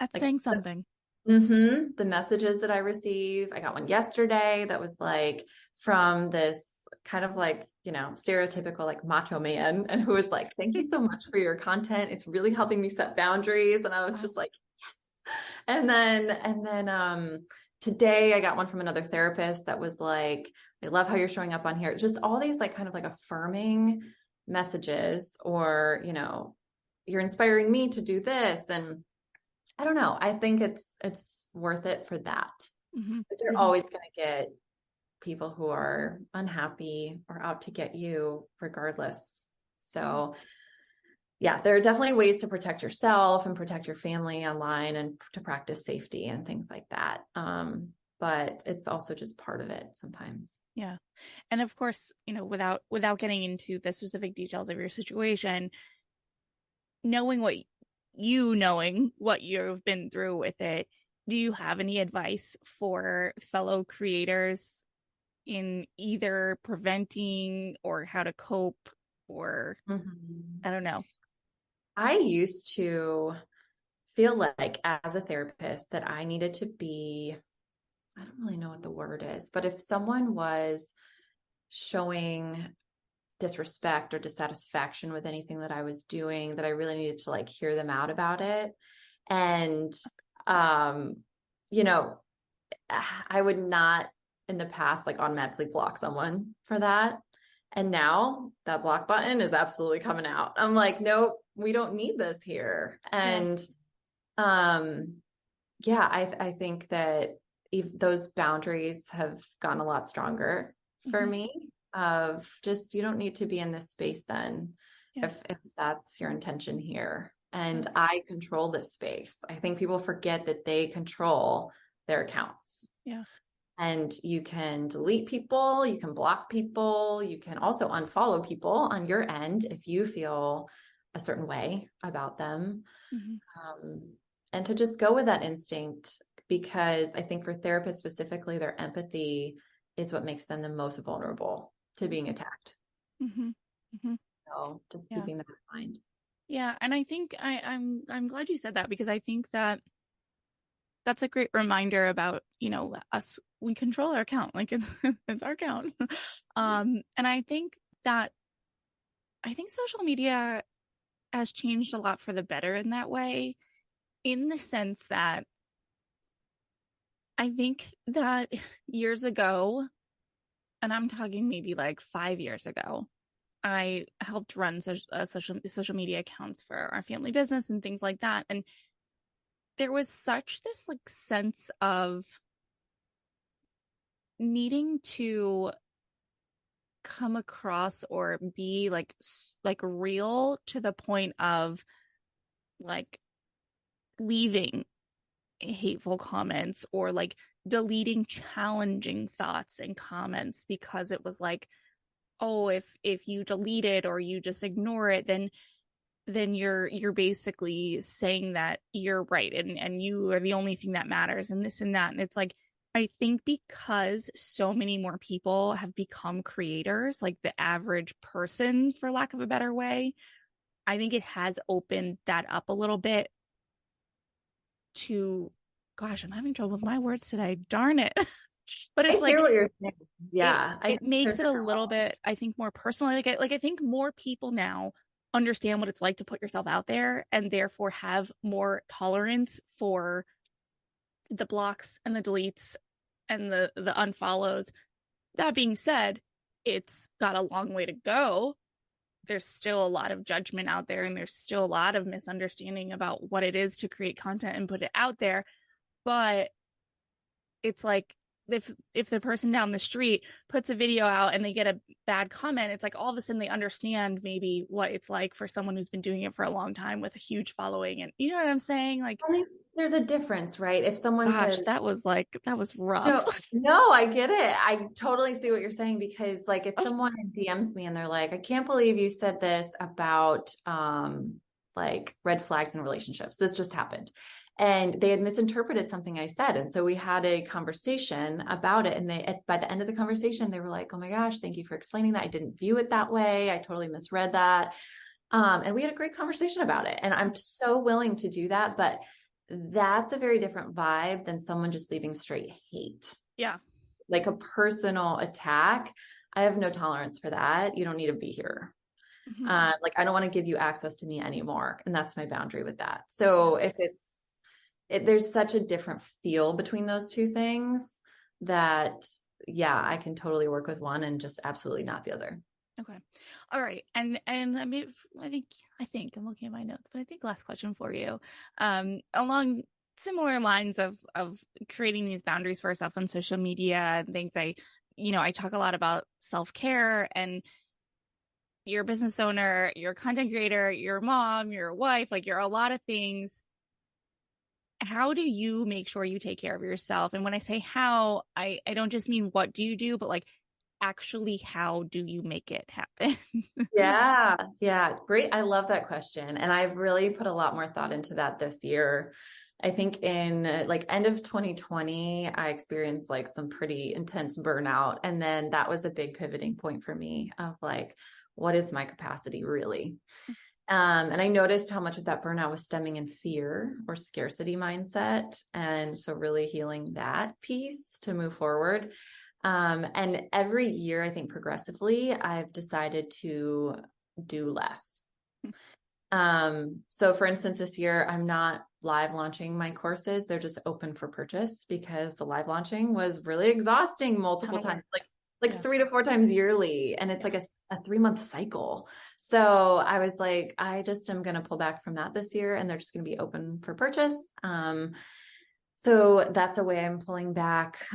That's like, saying something. The messages that I receive, I got one yesterday that was like from this kind of like, stereotypical like macho man, and who was like, thank you so much for your content. It's really helping me set boundaries. And I was just like, yes. And then today I got one from another therapist that was like, I love how you're showing up on here. Just all these like kind of like affirming messages, or, you're inspiring me to do this. And I don't know. I think it's worth it for that. But you're always going to get people who are unhappy or out to get you regardless. So yeah, there are definitely ways to protect yourself and protect your family online, and to practice safety and things like that. But it's also just part of it sometimes. Yeah. And of course, without getting into the specific details of your situation, knowing what you've been through with it, do you have any advice for fellow creators in either preventing or how to cope, or I don't know? I used to feel like as a therapist that I needed to be, I don't really know what the word is, but if someone was showing disrespect or dissatisfaction with anything that I was doing, that I really needed to like hear them out about it. And, I would not in the past like automatically block someone for that. And now that block button is absolutely coming out. I'm like, nope, we don't need this here. And, I think that those boundaries have gotten a lot stronger for me, of just, you don't need to be in this space then, if that's your intention here. And I control this space. I think people forget that they control their accounts. Yeah. And you can delete people, you can block people, you can also unfollow people on your end if you feel a certain way about them. And to just go with that instinct, because I think for therapists specifically, their empathy is what makes them the most vulnerable to being attacked. So just keeping that in mind. Yeah. And I think I'm glad you said that, because I think that that's a great reminder about, us, we control our account, like it's our account. And I think social media has changed a lot for the better in that way, in the sense that I think that years ago, and I'm talking maybe like 5 years ago, I helped run social media accounts for our family business and things like that. And there was such this like sense of needing to come across or be like real, to the point of like leaving hateful comments or like deleting challenging thoughts and comments, because it was like, oh, if you delete it or you just ignore it, then you're basically saying that you're right and you are the only thing that matters, and this and that. And it's like, I think because so many more people have become creators, like the average person, for lack of a better way, I think it has opened that up a little bit to, gosh, I'm having trouble with my words today. Darn it. But it's I hear what you're saying. Yeah. It makes it a little bit, I think, more personal. Like I think more people now understand what it's like to put yourself out there, and therefore have more tolerance for the blocks and the deletes and the unfollows. That being said, it's got a long way to go. There's still a lot of judgment out there, and there's still a lot of misunderstanding about what it is to create content and put it out there. But it's like, if the person down the street puts a video out and they get a bad comment, it's like all of a sudden they understand maybe what it's like for someone who's been doing it for a long time with a huge following. And you know what I'm saying? Like, there's a difference, right? If someone Gosh, says, that was rough. no, I get it. I totally see what you're saying, because like if someone DMs me and they're like, I can't believe you said this about like red flags in relationships. This just happened. And they had misinterpreted something I said. And so we had a conversation about it. And by the end of the conversation, they were like, oh my gosh, thank you for explaining that. I didn't view it that way. I totally misread that. And we had a great conversation about it. And I'm so willing to do that. But that's a very different vibe than someone just leaving straight hate. Yeah. Like a personal attack. I have no tolerance for that. You don't need to be here. Mm-hmm. Like, I don't want to give you access to me anymore. And that's my boundary with that. So if there's such a different feel between those two things that, yeah, I can totally work with one and just absolutely not the other. Okay. All right. And I mean, I think I'm looking at my notes, but I think last question for you, along similar lines of creating these boundaries for ourselves on social media and things. I talk a lot about self-care, and you're a business owner, you're a content creator, you're a mom, you're a wife, like you're a lot of things. How do you make sure you take care of yourself? And when I say how, I don't just mean what do you do, but like, actually, how do you make it happen? Yeah. Great. I love that question. And I've really put a lot more thought into that this year. I think in like end of 2020, I experienced like some pretty intense burnout. And then that was a big pivoting point for me of like, what is my capacity really? And I noticed how much of that burnout was stemming in fear or scarcity mindset. And so really healing that piece to move forward. And every year, I think progressively, I've decided to do less. So for instance, this year, I'm not live launching my courses. They're just open for purchase because the live launching was really exhausting multiple times, like 3 to 4 times yearly. And it's like a 3-month cycle. So I was like, I just am going to pull back from that this year, and they're just going to be open for purchase. So that's a way I'm pulling back.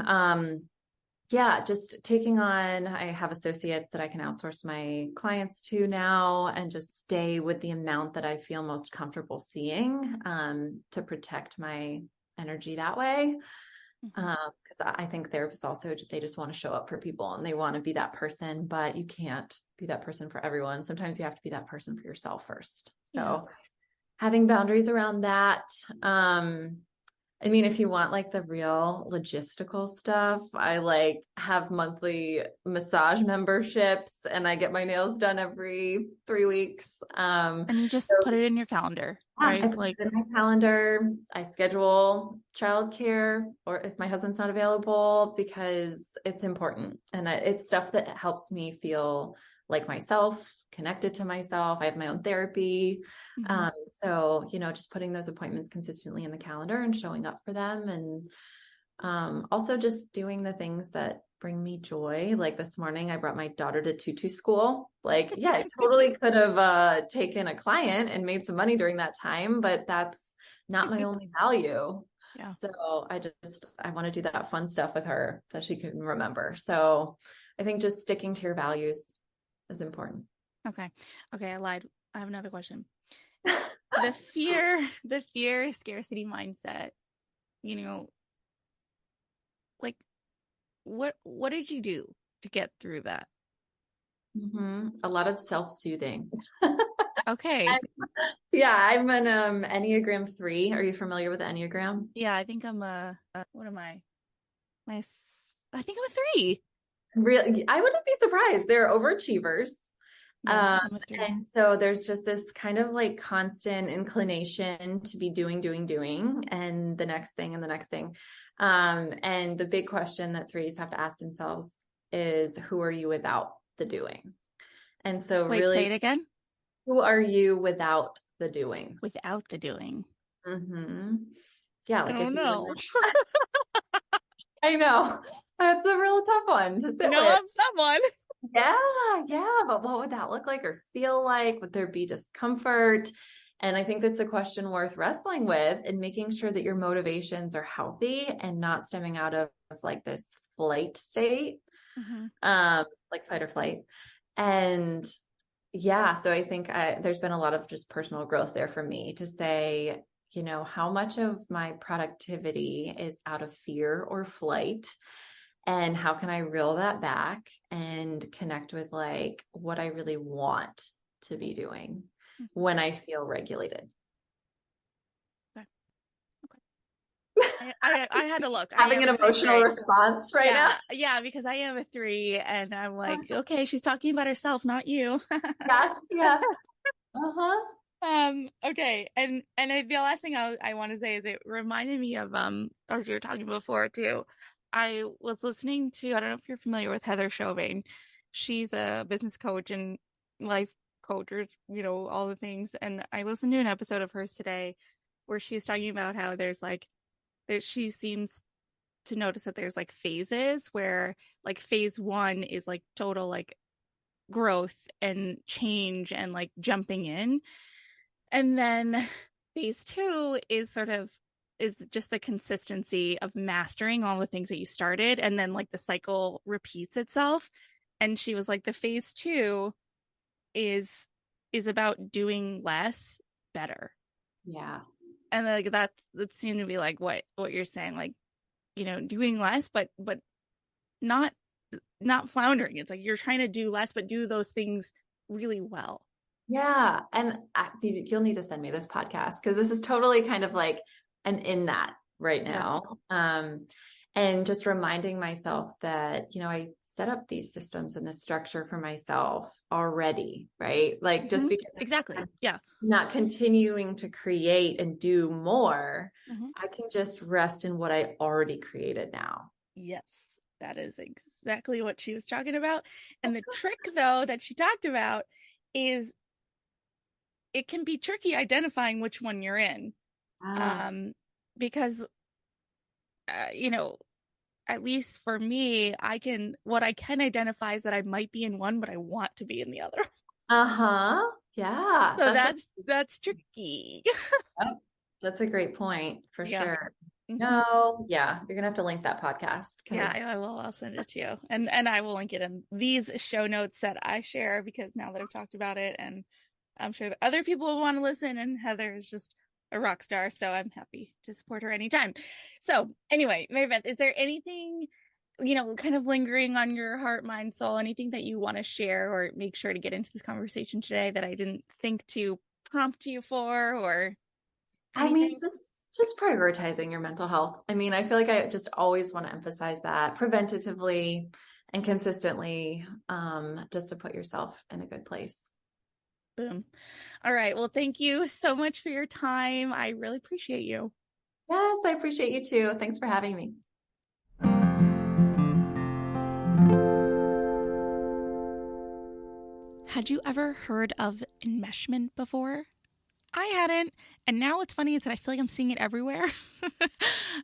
Just taking on, I have associates that I can outsource my clients to now and just stay with the amount that I feel most comfortable seeing, to protect my energy that way. Because I think therapists also, they just want to show up for people and they want to be that person, but you can't be that person for everyone. Sometimes you have to be that person for yourself first. So having boundaries around that. I mean, if you want like the real logistical stuff, I like have monthly massage memberships and I get my nails done every 3 weeks. And you just put it in your calendar, right? I put it in my calendar. I schedule childcare, or if my husband's not available, because it's important. And it's stuff that helps me feel like myself, connected to myself. I have my own therapy. So, just putting those appointments consistently in the calendar and showing up for them. And also just doing the things that bring me joy. Like this morning, I brought my daughter to tutu school. Like, I totally could have taken a client and made some money during that time, but that's not my only value. Yeah. So I want to do that fun stuff with her that she can remember. So I think just sticking to your values is important. Okay, I lied. I have another question. The fear, scarcity mindset, like what did you do to get through that? A lot of self-soothing. Okay. I'm an Enneagram 3. Are you familiar with the Enneagram? Yeah, I think I'm what am I? I think I'm a 3. Really? I wouldn't be surprised. They're overachievers. Yeah, and so there's just this kind of like constant inclination to be doing, and the next thing and the next thing. And the big question that 3s have to ask themselves is, who are you without the doing? And so really, say it again. Who are you without the doing? Without the doing. Yeah. Like, I don't know. I know. That's a real tough one to sit with. I'm someone. Yeah. But what would that look like or feel like? Would there be discomfort? And I think that's a question worth wrestling with, and making sure that your motivations are healthy and not stemming out of like this flight state, like fight or flight. And so I think there's been a lot of just personal growth there for me to say, how much of my productivity is out of fear or flight? And how can I reel that back and connect with like what I really want to be doing when I feel regulated? I had to look. I Having am an a type emotional A. response right now. Yeah, because I am a 3 and I'm like, okay, she's talking about herself, not you. Yes, yes. Uh-huh. Okay. The last thing I want to say is it reminded me of, as you were talking before too, I was listening to, I don't know if you're familiar with Heather Chauvin. She's a business coach and life coach, or, all the things. And I listened to an episode of hers today where she's talking about how there's like, that she seems to notice that there's like phases where like phase 1 is like total like growth and change and like jumping in. And then phase 2 is just the consistency of mastering all the things that you started. And then like the cycle repeats itself. And she was like, the phase 2 is about doing less better. Yeah. And like that seemed to be like what you're saying, like, doing less, but not floundering. It's like you're trying to do less, but do those things really well. Yeah. And you'll need to send me this podcast because this is totally kind of like I'm in that right now. Yeah. And just reminding myself that, I set up these systems and this structure for myself already, right? Like just because exactly. Yeah. Not continuing to create and do more, I can just rest in what I already created now. Yes, that is exactly what she was talking about. And the trick though that she talked about is it can be tricky identifying which one you're in. Because at least for me, what I can identify is that I might be in one, but I want to be in the other. Yeah. So that's tricky. That's a great point for sure. Mm-hmm. No, yeah, you're gonna have to link that podcast. Yeah, I will. I'll send it to you, and I will link it in these show notes that I share, because now that I've talked about it, and I'm sure that other people will want to listen, and Heather is just a rock star, so I'm happy to support her anytime. So anyway, Mary Beth, is there anything, kind of lingering on your heart, mind, soul, anything that you want to share or make sure to get into this conversation today that I didn't think to prompt you for, or anything? I mean, just prioritizing your mental health. I mean, I feel like I just always want to emphasize that preventatively and consistently, just to put yourself in a good place. Boom. All right. Well, thank you so much for your time. I really appreciate you. Yes, I appreciate you too. Thanks for having me. Had you ever heard of enmeshment before? I hadn't, and now what's funny is that I feel like I'm seeing it everywhere.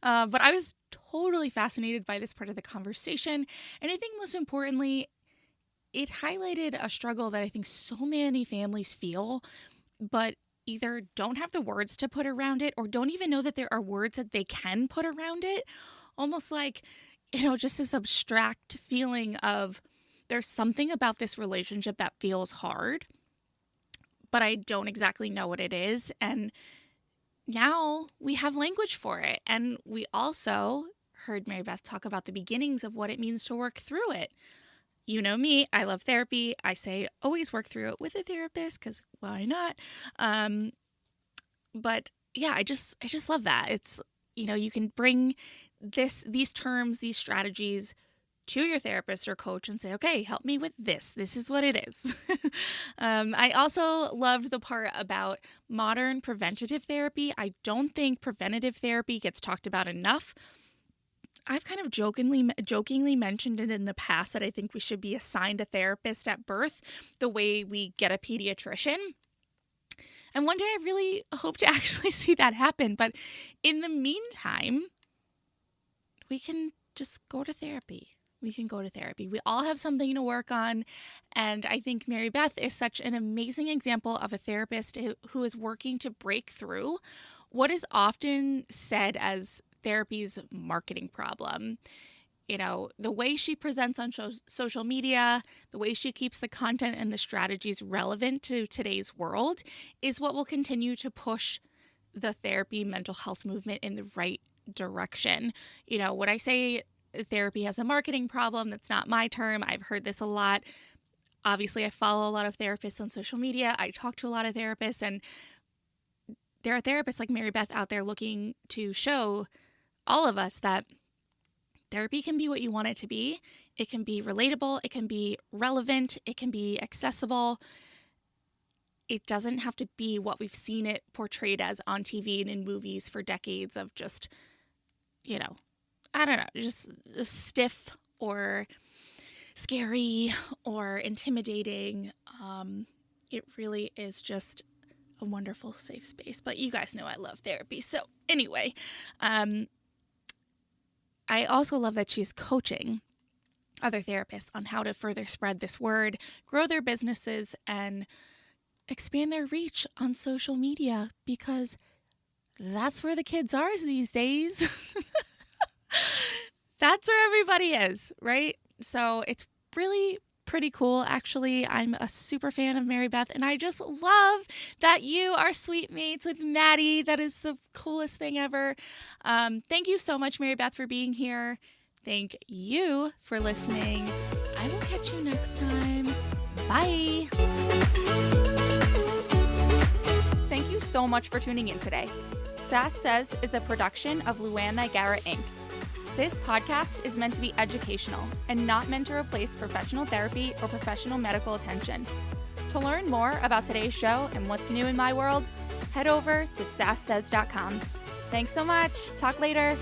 But I was totally fascinated by this part of the conversation, and I think most importantly, it highlighted a struggle that I think so many families feel, but either don't have the words to put around it or don't even know that there are words that they can put around it. Almost like, just this abstract feeling of there's something about this relationship that feels hard, but I don't exactly know what it is. And now we have language for it. And we also heard Mary Beth talk about the beginnings of what it means to work through it. You know me, I love therapy. I say always work through it with a therapist, because why not? But yeah, I just love that. It's, you can bring these terms, these strategies to your therapist or coach and say, okay, help me with this. This is what it is. I also loved the part about modern preventative therapy. I don't think preventative therapy gets talked about enough. I've kind of jokingly mentioned it in the past that I think we should be assigned a therapist at birth the way we get a pediatrician. And one day I really hope to actually see that happen. But in the meantime, we can just go to therapy. We all have something to work on. And I think Mary Beth is such an amazing example of a therapist who is working to break through what is often said as therapy's marketing problem. The way she presents on social media, the way she keeps the content and the strategies relevant to today's world is what will continue to push the therapy mental health movement in the right direction. You know, when I say therapy has a marketing problem, that's not my term. I've heard this a lot. Obviously, I follow a lot of therapists on social media. I talk to a lot of therapists, and there are therapists like Mary Beth out there looking to show all of us that therapy can be what you want it to be. It can be relatable. It can be relevant. It can be accessible. It doesn't have to be what we've seen it portrayed as on TV and in movies for decades of just, you know, I don't know, just stiff or scary or intimidating. It really is just a wonderful safe space. But you guys know I love therapy. So anyway, I also love that she's coaching other therapists on how to further spread this word, grow their businesses, and expand their reach on social media, because that's where the kids are these days. That's where everybody is, right? So it's really pretty cool, actually. I'm a super fan of Mary Beth, and I just love that you are sweet mates with Maddie. That is the coolest thing ever. Thank you so much, Mary Beth, for being here. Thank you for listening. I will catch you next time. Bye. Thank you so much for tuning in today. Sass Says is a production of LuAnn Inc. This podcast is meant to be educational and not meant to replace professional therapy or professional medical attention. To learn more about today's show and what's new in my world, head over to sasssays.com. Thanks so much. Talk later.